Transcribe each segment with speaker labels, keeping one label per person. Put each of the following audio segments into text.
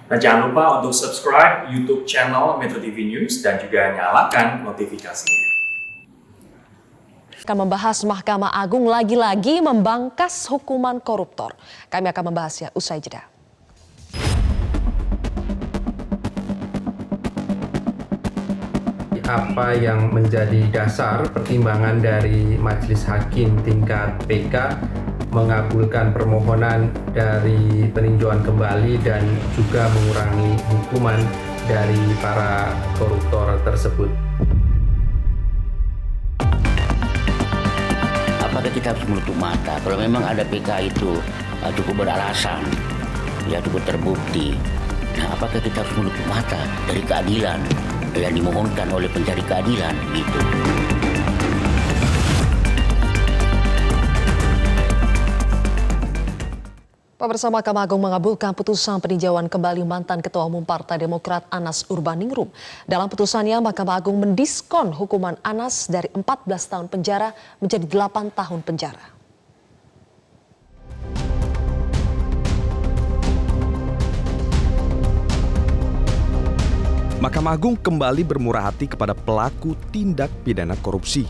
Speaker 1: Dan jangan lupa untuk subscribe YouTube channel Metro TV News dan juga nyalakan notifikasinya.
Speaker 2: Akan membahas Mahkamah Agung lagi-lagi membangkas hukuman koruptor. Kami akan membahasnya usai jeda.
Speaker 3: Apa yang menjadi dasar pertimbangan dari Majelis Hakim tingkat PK mengabulkan permohonan dari peninjauan kembali dan juga mengurangi hukuman dari para koruptor tersebut.
Speaker 4: Apakah kita harus menutup mata? Kalau memang ada PK itu cukup beralasan, ya cukup terbukti. Nah, apakah kita harus menutup mata dari keadilan yang dimohonkan oleh pencari keadilan gitu?
Speaker 2: Pemirsa, Mahkamah Agung mengabulkan putusan peninjauan kembali mantan Ketua Umum Partai Demokrat Anas Urbaningrum. Dalam putusannya, Mahkamah Agung mendiskon hukuman Anas dari 14 tahun penjara menjadi 8 tahun penjara.
Speaker 5: Mahkamah Agung kembali bermurah hati kepada pelaku tindak pidana korupsi.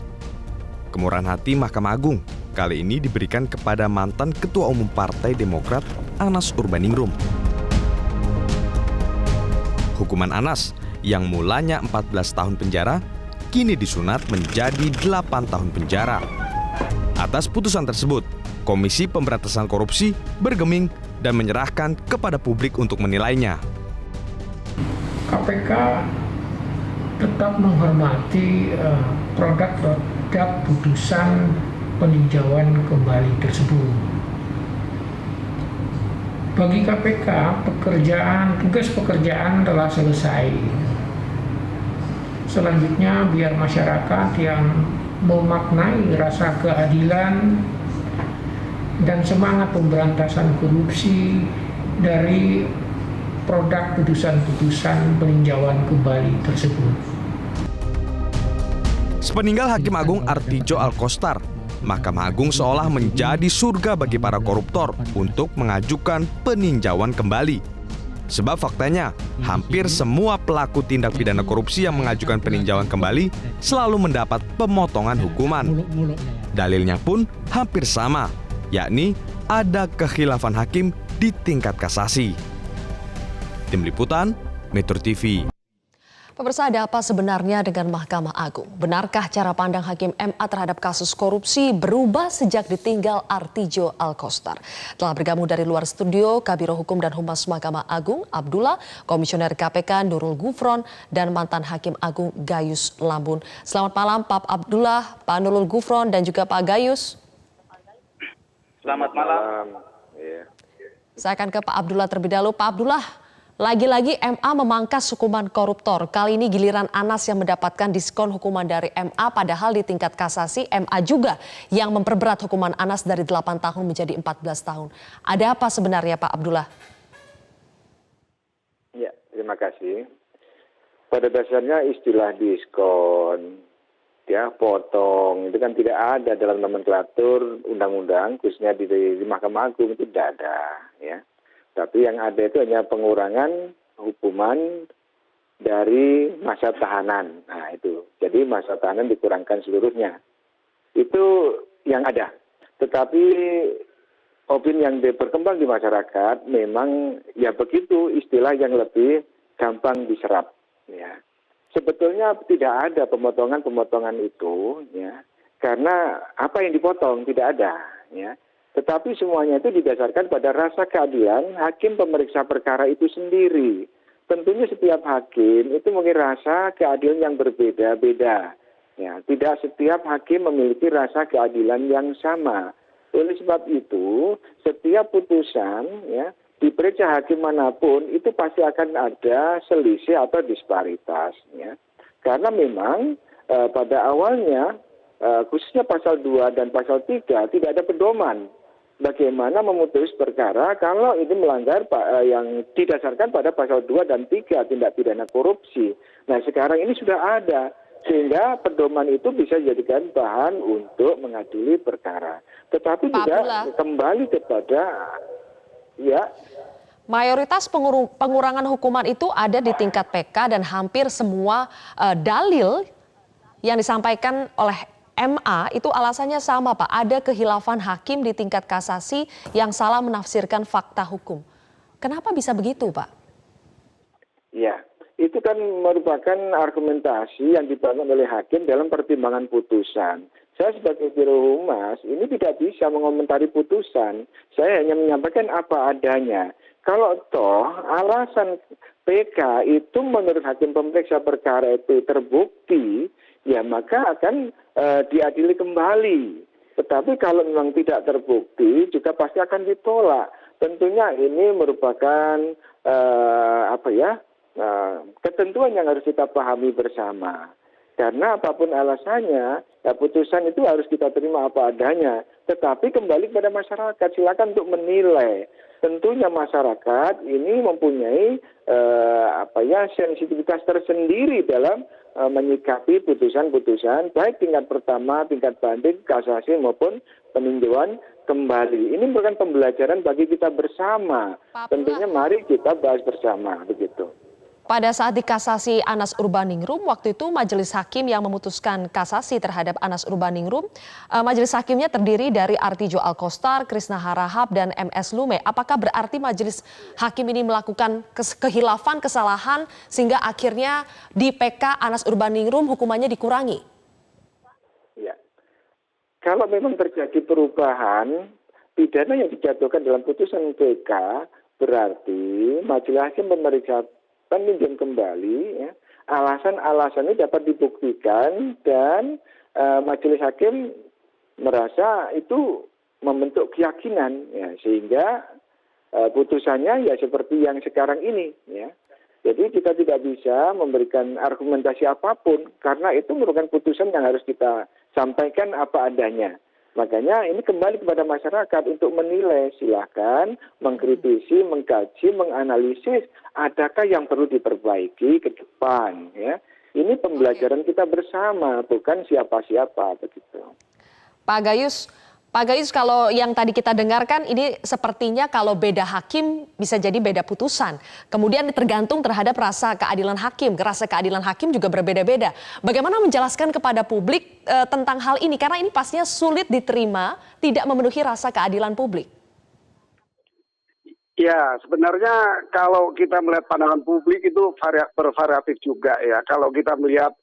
Speaker 5: Kemurahan hati Mahkamah Agung kali ini diberikan kepada mantan Ketua Umum Partai Demokrat Anas Urbaningrum. Hukuman Anas yang mulanya 14 tahun penjara kini disunat menjadi 8 tahun penjara. Atas putusan tersebut, Komisi Pemberantasan Korupsi bergeming dan menyerahkan kepada publik untuk menilainya.
Speaker 6: KPK tetap menghormati produk putusan peninjauan kembali tersebut. Bagi KPK, tugas pekerjaan telah selesai. Selanjutnya, biar masyarakat yang memaknai rasa keadilan dan semangat pemberantasan korupsi dari produk putusan-putusan peninjauan kembali tersebut.
Speaker 5: Sepeninggal Hakim Agung Artijo Alkostar, Mahkamah Agung seolah menjadi surga bagi para koruptor untuk mengajukan peninjauan kembali. Sebab faktanya, hampir semua pelaku tindak pidana korupsi yang mengajukan peninjauan kembali selalu mendapat pemotongan hukuman. Dalilnya pun hampir sama, yakni ada kekhilafan hakim di tingkat kasasi. Tim Liputan, Metro TV.
Speaker 2: Pemirsa, ada apa sebenarnya dengan Mahkamah Agung? Benarkah cara pandang Hakim MA terhadap kasus korupsi berubah sejak ditinggal Artijo Alkostar? Telah bergabung dari luar studio, Kabiro Hukum dan Humas Mahkamah Agung, Abdullah, Komisioner KPK Nurul Gufron, dan mantan Hakim Agung Gayus Lambun. Selamat malam Pak Abdullah, Pak Nurul Gufron, dan juga Pak Gayus.
Speaker 7: Selamat malam.
Speaker 2: Saya akan ke Pak Abdullah terlebih dahulu. Pak Abdullah, lagi-lagi MA memangkas hukuman koruptor. Kali ini giliran Anas yang mendapatkan diskon hukuman dari MA, padahal di tingkat kasasi MA juga yang memperberat hukuman Anas dari 8 tahun menjadi 14 tahun. Ada apa sebenarnya Pak Abdullah?
Speaker 7: Ya, terima kasih. Pada dasarnya istilah diskon, ya potong, itu kan tidak ada dalam nomenklatur undang-undang, khususnya di Mahkamah Agung itu tidak ada, ya. Tapi yang ada itu hanya pengurangan hukuman dari masa tahanan. Nah itu, jadi masa tahanan dikurangkan seluruhnya. Itu yang ada. Tetapi opini yang berkembang di masyarakat memang ya begitu, istilah yang lebih gampang diserap. Ya. Sebetulnya tidak ada pemotongan-pemotongan itu, ya, karena apa yang dipotong tidak ada, ya. Tetapi semuanya itu didasarkan pada rasa keadilan hakim pemeriksa perkara itu sendiri. Tentunya setiap hakim itu memiliki rasa keadilan yang berbeda-beda. Ya, tidak setiap hakim memiliki rasa keadilan yang sama. Oleh sebab itu, setiap putusan ya diperiksa hakim manapun itu pasti akan ada selisih atau disparitas. Ya. Karena memang pada awalnya khususnya pasal 2 dan pasal 3 tidak ada pedoman bagaimana memutus perkara kalau ini melanggar yang didasarkan pada pasal 2 dan 3 tindak pidana korupsi. Nah sekarang ini sudah ada, sehingga pedoman itu bisa dijadikan bahan untuk mengadili perkara. Tetapi juga kembali kepada, ya.
Speaker 2: Mayoritas pengurangan hukuman itu ada di tingkat PK dan hampir semua dalil yang disampaikan oleh MA itu alasannya sama, Pak. Ada kehilafan hakim di tingkat kasasi yang salah menafsirkan fakta hukum. Kenapa bisa begitu, Pak?
Speaker 7: Ya, itu kan merupakan argumentasi yang dibangun oleh hakim dalam pertimbangan putusan. Saya sebagai Biro Humas ini tidak bisa mengomentari putusan. Saya hanya menyampaikan apa adanya. Kalau toh alasan PK itu menurut hakim pemeriksa perkara itu terbukti, ya maka akan diadili kembali. Tetapi kalau memang tidak terbukti juga pasti akan ditolak. Tentunya ini merupakan ketentuan yang harus kita pahami bersama. Karena apapun alasannya, ya putusan itu harus kita terima apa adanya. Tetapi kembali kepada masyarakat, silakan untuk menilai. Tentunya masyarakat ini mempunyai sensitivitas tersendiri dalam menyikapi putusan-putusan, baik tingkat pertama, tingkat banding, kasasi maupun peninjauan kembali. Ini merupakan pembelajaran bagi kita bersama. Tentunya mari kita bahas bersama, begitu.
Speaker 2: Pada saat dikasasi Anas Urbaningrum, waktu itu majelis hakim yang memutuskan kasasi terhadap Anas Urbaningrum, majelis hakimnya terdiri dari Artijo Alkostar, Krisna Harahap, dan MS Lume. Apakah berarti majelis hakim ini melakukan kehilafan, kesalahan, sehingga akhirnya di PK Anas Urbaningrum hukumannya dikurangi?
Speaker 7: Ya, kalau memang terjadi perubahan, pidana yang dijatuhkan dalam putusan PK, berarti majelis hakim memeriksa peninjauan kembali, ya, alasan-alasannya dapat dibuktikan dan majelis hakim merasa itu membentuk keyakinan, ya, sehingga putusannya ya seperti yang sekarang ini, ya. Jadi kita tidak bisa memberikan argumentasi apapun karena itu merupakan putusan yang harus kita sampaikan apa adanya. Makanya ini kembali kepada masyarakat untuk menilai, silakan mengkritisi, mengkaji, menganalisis adakah yang perlu diperbaiki ke depan, ya. Ini pembelajaran kita bersama, bukan siapa-siapa, begitu.
Speaker 2: Pak Gayus, kalau yang tadi kita dengarkan ini sepertinya kalau beda hakim bisa jadi beda putusan. Kemudian tergantung terhadap rasa keadilan hakim. Rasa keadilan hakim juga berbeda-beda. Bagaimana menjelaskan kepada publik tentang hal ini? Karena ini pastinya sulit diterima, tidak memenuhi rasa keadilan publik.
Speaker 8: Ya, sebenarnya kalau kita melihat pandangan publik itu bervariatif juga ya. Kalau kita melihat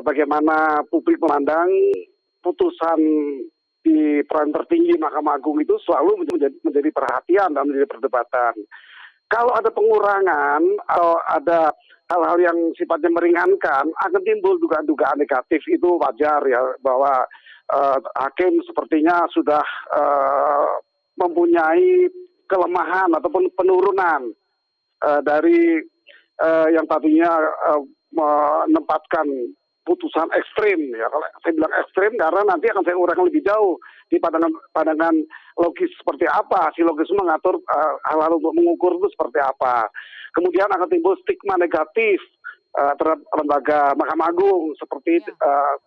Speaker 8: bagaimana publik memandang putusan di peran tertinggi Mahkamah Agung itu selalu menjadi perhatian dan menjadi perdebatan. Kalau ada pengurangan atau ada hal-hal yang sifatnya meringankan, akan timbul dugaan-dugaan negatif, itu wajar ya, bahwa hakim sepertinya sudah mempunyai kelemahan ataupun penurunan dari yang tadinya menempatkan putusan ekstrim, ya. Kalau saya bilang ekstrim karena nanti akan saya uraikan lebih jauh di pandangan logis seperti apa, si logis mengatur hal-hal untuk mengukur itu seperti apa. Kemudian akan timbul stigma negatif terhadap lembaga Mahkamah Agung seperti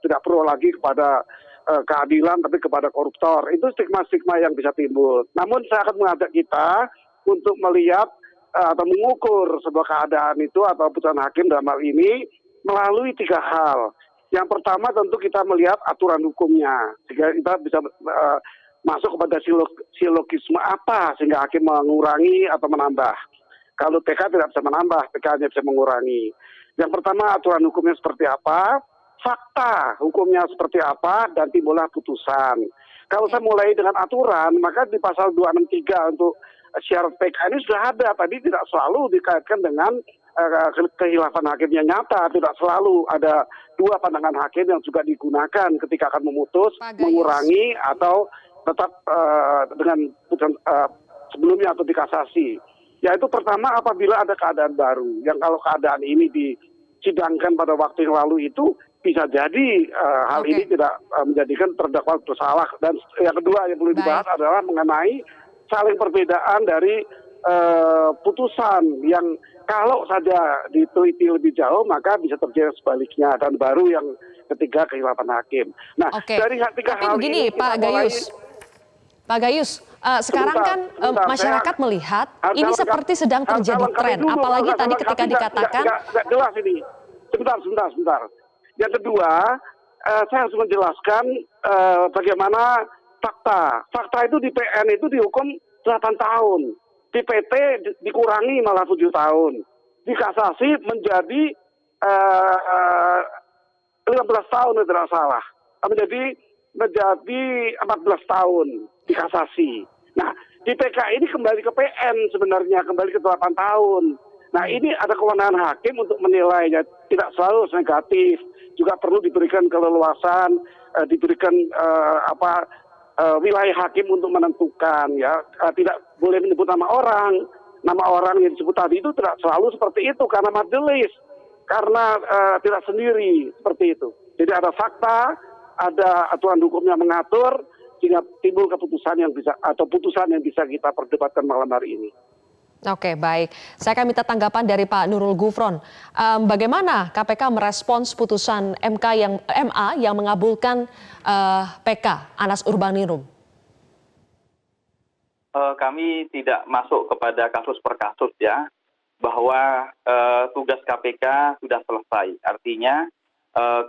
Speaker 8: tidak perlu lagi kepada keadilan tapi kepada koruptor. Itu stigma-stigma yang bisa timbul. Namun saya akan mengajak kita untuk melihat atau mengukur sebuah keadaan itu atau putusan hakim dalam hal ini melalui 3 hal. Yang pertama tentu kita melihat aturan hukumnya, sehingga kita bisa masuk kepada silogisme apa sehingga hakim mengurangi atau menambah. Kalau PK tidak bisa menambah, PK hanya bisa mengurangi. Yang pertama aturan hukumnya seperti apa, fakta hukumnya seperti apa, dan timbullah putusan. Kalau saya mulai dengan aturan, maka di pasal 263 untuk syarat PK ini sudah ada. Tadi tidak selalu dikaitkan dengan kehilafan hakimnya nyata, tidak selalu ada 2 pandangan hakim yang juga digunakan ketika akan memutus, mengurangi atau tetap dengan putusan sebelumnya atau dikasasi. Yaitu pertama apabila ada keadaan baru, yang kalau keadaan ini disidangkan pada waktu yang lalu itu bisa jadi hal ini tidak menjadikan terdakwa bersalah. Dan yang kedua yang perlu dibahas adalah mengenai saling perbedaan dari putusan yang kalau saja diteliti lebih jauh maka bisa terjadi sebaliknya, dan baru yang ketiga kehilafan hakim. Nah, dari 3 hal
Speaker 2: begini,
Speaker 8: ini
Speaker 2: Pak Gayus. Pak Gayus, sekarang kan masyarakat melihat ini seperti sedang terjadi tren, apalagi tadi ketika dikatakan.
Speaker 8: Nggak jelas ini. Sebentar. Yang kedua, saya harus menjelaskan bagaimana fakta. Fakta itu di PN itu dihukum 8 tahun. Di PT dikurangi malah 7 tahun. Di kasasi menjadi 15 tahun tidak salah. Menjadi 14 tahun di kasasi. Nah, di PK ini kembali ke PN sebenarnya, kembali ke 8 tahun. Nah, ini ada kewenangan hakim untuk menilainya, tidak selalu negatif, juga perlu diberikan keleluasan, diberikan wilayah hakim untuk menentukan, ya, tidak boleh menyebut nama orang yang disebut tadi itu tidak selalu seperti itu karena majelis, karena tidak sendiri seperti itu. Jadi ada fakta, ada aturan hukum yang mengatur, sehingga timbul keputusan yang bisa atau putusan yang bisa kita perdebatkan malam hari ini.
Speaker 2: Oke, baik. Saya akan minta tanggapan dari Pak Nurul Gufron. Bagaimana KPK merespons putusan MA yang mengabulkan PK Anas Urbaningrum?
Speaker 9: Kami tidak masuk kepada kasus per kasus ya, bahwa tugas KPK sudah selesai. Artinya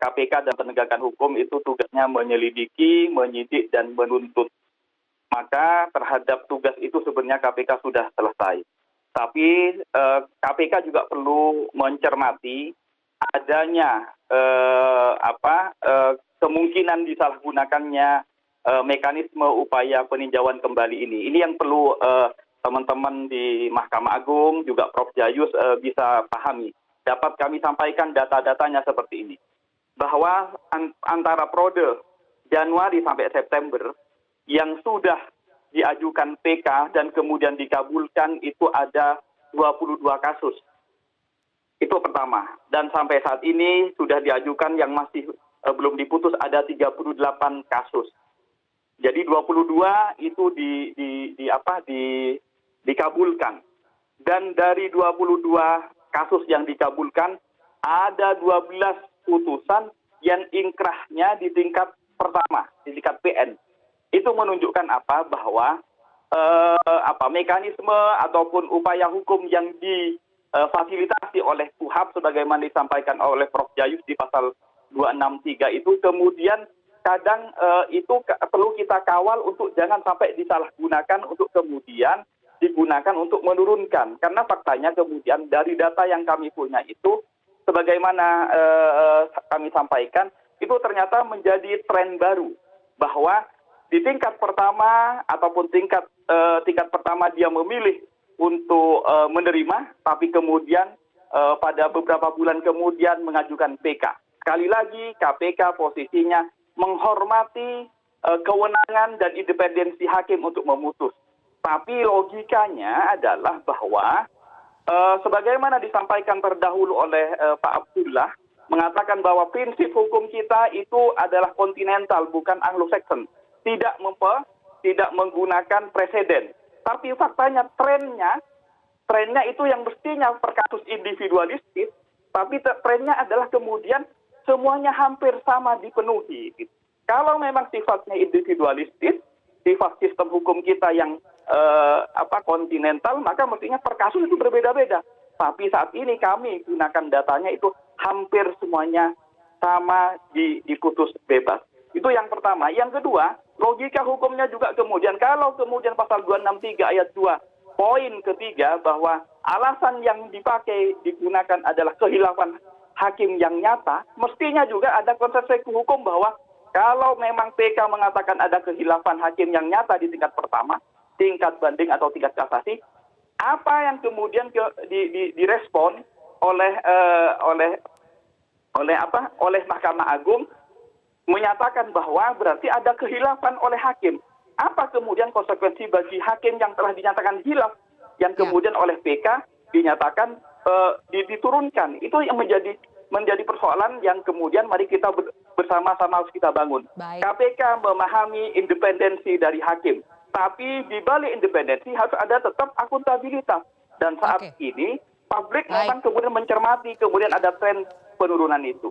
Speaker 9: KPK dan penegakan hukum itu tugasnya menyelidiki, menyidik, dan menuntut. Maka terhadap tugas itu sebenarnya KPK sudah selesai. Tapi KPK juga perlu mencermati adanya kemungkinan disalahgunakannya mekanisme upaya peninjauan kembali ini. Ini yang perlu teman-teman di Mahkamah Agung juga Prof. Gayus bisa pahami. Dapat kami sampaikan data-datanya seperti ini. Bahwa antara periode Januari sampai September yang sudah diajukan PK dan kemudian dikabulkan itu ada 22 kasus. Itu pertama. Dan sampai saat ini sudah diajukan yang masih belum diputus ada 38 kasus. Jadi 22 itu dikabulkan. Dan dari 22 kasus yang dikabulkan ada 12 putusan yang ingkrahnya di tingkat pertama, di tingkat PN. Itu menunjukkan apa? Bahwa mekanisme ataupun upaya hukum yang difasilitasi oleh KUHAP sebagaimana disampaikan oleh Prof. Gayus di pasal 263 itu kemudian kadang itu perlu kita kawal untuk jangan sampai disalahgunakan untuk kemudian digunakan untuk menurunkan. Karena faktanya kemudian dari data yang kami punya itu sebagaimana kami sampaikan itu ternyata menjadi tren baru bahwa di tingkat pertama ataupun tingkat pertama dia memilih untuk menerima, tapi kemudian pada beberapa bulan kemudian mengajukan PK. Sekali lagi KPK posisinya menghormati kewenangan dan independensi hakim untuk memutus. Tapi logikanya adalah bahwa sebagaimana disampaikan terdahulu oleh Pak Abdullah, mengatakan bahwa prinsip hukum kita itu adalah kontinental bukan Anglo-Saxon. Tidak menggunakan preseden. Tapi faktanya trennya itu yang mestinya per kasus individualistis, tapi trennya adalah kemudian semuanya hampir sama dipenuhi. Kalau memang sifatnya individualistis, sifat sistem hukum kita yang kontinental, maka mestinya per kasus itu berbeda-beda. Tapi saat ini kami gunakan datanya itu hampir semuanya sama diputus bebas. Itu yang pertama. Yang kedua, logika hukumnya juga kemudian, kalau kemudian pasal 263 ayat 2, poin ketiga bahwa alasan yang digunakan adalah kehilafan hakim yang nyata, mestinya juga ada konsekuensi hukum bahwa kalau memang PK mengatakan ada kehilafan hakim yang nyata di tingkat pertama, tingkat banding atau tingkat kasasi, apa yang kemudian direspon oleh Mahkamah Agung menyatakan bahwa berarti ada kehilafan oleh hakim. Apa kemudian konsekuensi bagi hakim yang telah dinyatakan hilaf, yang kemudian oleh PK dinyatakan diturunkan? Itu yang menjadi persoalan yang kemudian mari kita bersama-sama harus kita bangun.
Speaker 2: Baik.
Speaker 9: KPK memahami independensi dari hakim, tapi di balik independensi harus ada tetap akuntabilitas. Dan saat ini publik memang kemudian mencermati kemudian ada tren penurunan itu.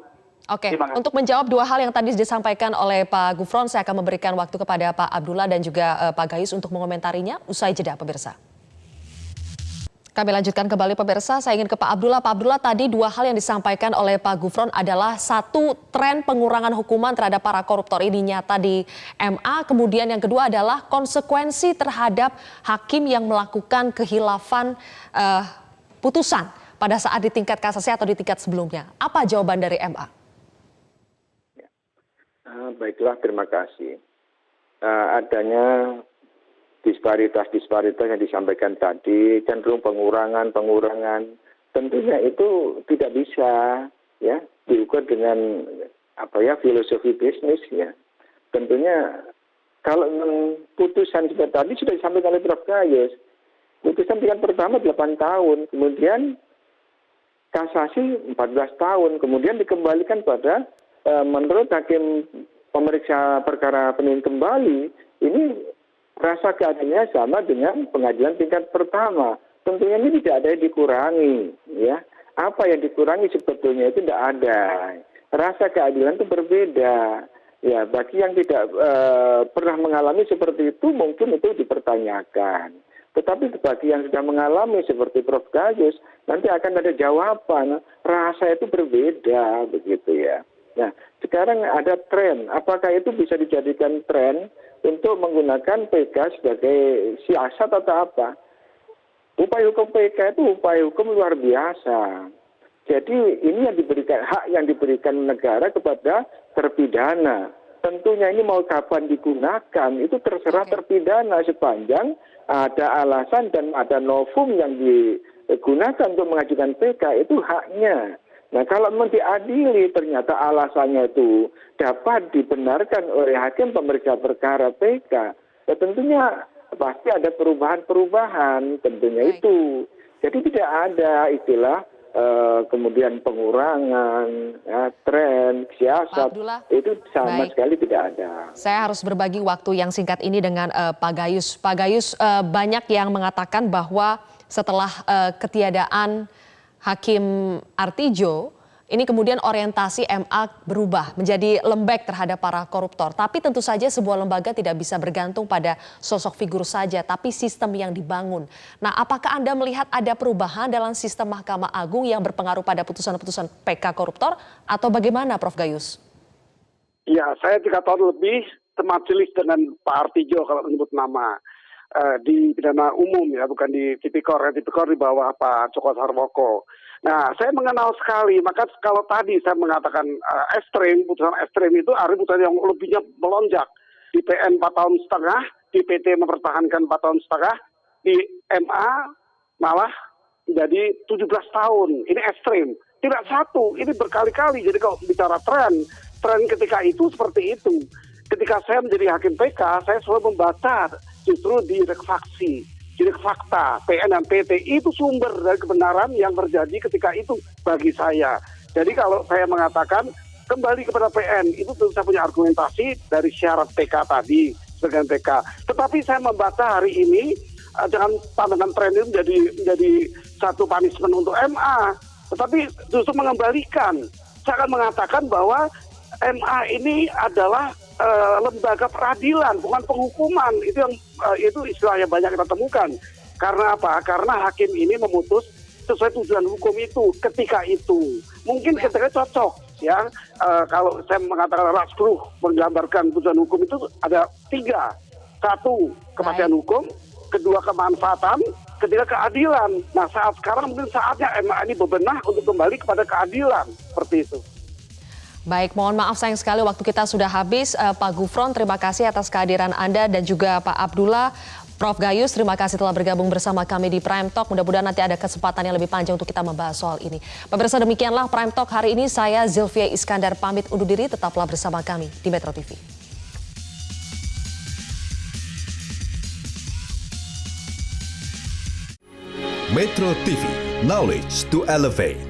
Speaker 2: Oke,
Speaker 9: Terima kasih.
Speaker 2: untuk menjawab dua hal yang tadi disampaikan oleh Pak Gufron, saya akan memberikan waktu kepada Pak Abdullah dan juga Pak Gayus untuk mengomentarinya usai jeda pemirsa. Kami lanjutkan kembali pemirsa, saya ingin ke Pak Abdullah. Pak Abdullah, tadi dua hal yang disampaikan oleh Pak Gufron adalah satu, tren pengurangan hukuman terhadap para koruptor ini nyata di MA. Kemudian yang kedua adalah konsekuensi terhadap hakim yang melakukan kehilafan putusan pada saat di tingkat kasasi atau di tingkat sebelumnya. Apa jawaban dari MA?
Speaker 7: Baiklah, terima kasih. Adanya disparitas yang disampaikan tadi, cenderung pengurangan, tentunya itu tidak bisa ya diukur dengan filosofi bisnis ya. Tentunya kalau putusan seperti tadi sudah disampaikan oleh Prof. Gayus, putusan tingkat pertama 8 tahun, kemudian kasasi 14 tahun, kemudian dikembalikan pada menurut hakim pemeriksa perkara penuntut kembali, ini rasa keadilannya sama dengan pengadilan tingkat pertama. Tentunya ini tidak ada yang dikurangi, ya. Apa yang dikurangi sebetulnya itu tidak ada. Rasa keadilan itu berbeda. Ya, bagi yang tidak pernah mengalami seperti itu mungkin itu dipertanyakan. Tetapi bagi yang sudah mengalami seperti Prof. Gayus, nanti akan ada jawaban. Rasa itu berbeda, begitu ya. Nah, sekarang ada tren. Apakah itu bisa dijadikan tren untuk menggunakan PK sebagai siasat atau apa? Upaya hukum PK itu upaya hukum luar biasa. Jadi ini yang diberikan, hak yang diberikan negara kepada terpidana. Tentunya ini mau kapan digunakan, itu terserah terpidana sepanjang ada alasan dan ada novum yang digunakan untuk mengajukan PK, itu haknya. Nah, kalau memang diadili ternyata alasannya itu dapat dibenarkan oleh hakim pemeriksa perkara PK, ya tentunya pasti ada perubahan-perubahan tentunya itu. Jadi tidak ada istilah kemudian pengurangan, ya, tren, siasat, itu sama sekali tidak ada.
Speaker 2: Saya harus berbagi waktu yang singkat ini dengan Pak Gayus. Pak Gayus, banyak yang mengatakan bahwa setelah ketiadaan Hakim Artidjo, ini kemudian orientasi MA berubah menjadi lembek terhadap para koruptor. Tapi tentu saja sebuah lembaga tidak bisa bergantung pada sosok figur saja, tapi sistem yang dibangun. Nah, apakah Anda melihat ada perubahan dalam sistem Mahkamah Agung yang berpengaruh pada putusan-putusan PK koruptor atau bagaimana, Prof. Gayus?
Speaker 8: Ya, saya 3 tahun lebih majelis dengan Pak Artidjo kalau menyebut nama. Di pidana umum ya, bukan di tipikor. Tipikor di bawah Pak Joko Sarwoko. Nah, saya mengenal sekali, maka kalau tadi saya mengatakan ekstrem, putusan ekstrem itu ada putusan yang lebihnya melonjak. Di PN 4 tahun setengah, di PT mempertahankan 4 tahun setengah, di MA malah jadi 17 tahun. Ini ekstrem. Tidak satu, ini berkali-kali. Jadi kalau bicara tren ketika itu seperti itu. Ketika saya menjadi hakim PK, saya selalu membaca justru di refaksi, di fakta, PN dan PT itu sumber dari kebenaran yang terjadi ketika itu bagi saya. Jadi kalau saya mengatakan kembali kepada PN, itu tentu saya punya argumentasi dari syarat PK tadi, sebagian PK. Tetapi saya membaca hari ini, jangan pandangan tren itu menjadi satu punishment untuk MA, tetapi justru mengembalikan. Saya akan mengatakan bahwa MA ini adalah lembaga peradilan, bukan penghukuman. Itu istilah yang banyak kita temukan. Karena apa? Karena hakim ini memutus sesuai tujuan hukum itu ketika itu. Mungkin ketika cocok, ya. Kalau saya mengatakan Rasbruh menggambarkan tujuan hukum itu ada 3. 1, kepastian hukum. 2, kemanfaatan. 3, keadilan. Nah, saat sekarang mungkin saatnya MA ini bebenah untuk kembali kepada keadilan. Seperti itu.
Speaker 2: Baik, mohon maaf sayang sekali waktu kita sudah habis. Pak Gufron, terima kasih atas kehadiran Anda dan juga Pak Abdullah. Prof. Gayus, terima kasih telah bergabung bersama kami di Prime Talk. Mudah-mudahan nanti ada kesempatan yang lebih panjang untuk kita membahas soal ini. Pemirsa, demikianlah Prime Talk hari ini. Saya Zilvia Iskandar pamit undur diri. Tetaplah bersama kami di Metro TV.
Speaker 10: Metro TV, knowledge to elevate.